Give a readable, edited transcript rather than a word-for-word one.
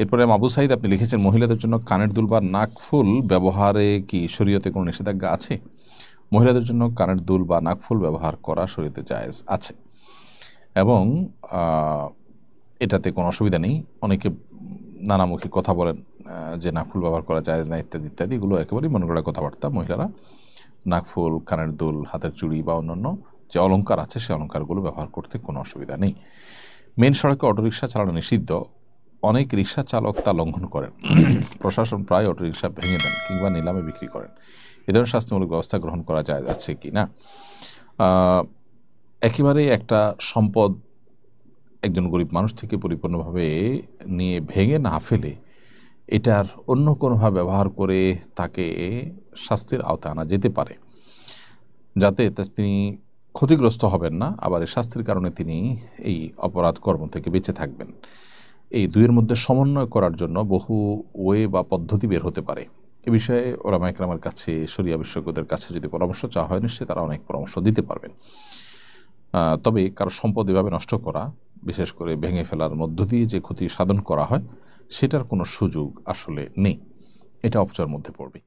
এরপরে আবু সাইদ আপনি লিখেছেন, মহিলাদের জন্য কানের দুল বা নাকফুল ব্যবহারে কি শরীয়তে কোনো নিষেধাজ্ঞা আছে? মহিলাদের জন্য কানের দুল বা নাকফুল ব্যবহার করা শরীয়তে জায়েজ আছে এবং এটাতে কোনো অসুবিধা নেই। অনেকে নানামুখী কথা বলেন যে নাকফুল ব্যবহার করা জায়েজ না ইত্যাদি ইত্যাদি, এগুলো একেবারেই মনে করা কথাবার্তা। মহিলারা নাকফুল, কানের দুল, হাতের চুড়ি বা অন্যান্য যে অলংকার আছে সে অলংকারগুলো ব্যবহার করতে কোনো অসুবিধা নেই। মেন সড়কে অটোরিকশা চালানো নিষিদ্ধ, অনেক রিক্সা চালক তা লঙ্ঘন করেন। প্রশাসন প্রায় অটোরিকশা ভেঙে দেন কিংবা নিলামে বিক্রি করেন। এ ধরনের শাস্তিমূলক ব্যবস্থা গ্রহণ করা যায় যাচ্ছে কি না? একেবারে একটা সম্পদ একজন গরিব মানুষ থেকে পরিপূর্ণভাবে নিয়ে ভেঙে না ফেলে এটার অন্য কোনোভাবে ব্যবহার করে তাকে শাস্তির আওতায় আনা যেতে পারে, যাতে তিনি ক্ষতিগ্রস্ত হবেন না, আবার এই শাস্তির কারণে তিনি এই অপরাধ কর্ম থেকে বেঁচে থাকবেন। এই দুইয়ের মধ্যে সমন্বয় করার জন্য বহু ওয়ে বা পদ্ধতি বের হতে পারে। এ বিষয়ে ওলামা ইকরামের কাছে, শরিয়া বিশেষজ্ঞদের কাছে যদি পরামর্শ চাওয়া হয়, নিশ্চয়ই তারা অনেক পরামর্শ দিতে পারবেন। তবে কারো সম্পদ এভাবে নষ্ট করা, বিশেষ করে ভেঙে ফেলার মধ্য দিয়ে যে ক্ষতি সাধন করা হয়, সেটার কোনো সুযোগ আসলে নেই। এটা অপচয়ের মধ্যে পড়বে।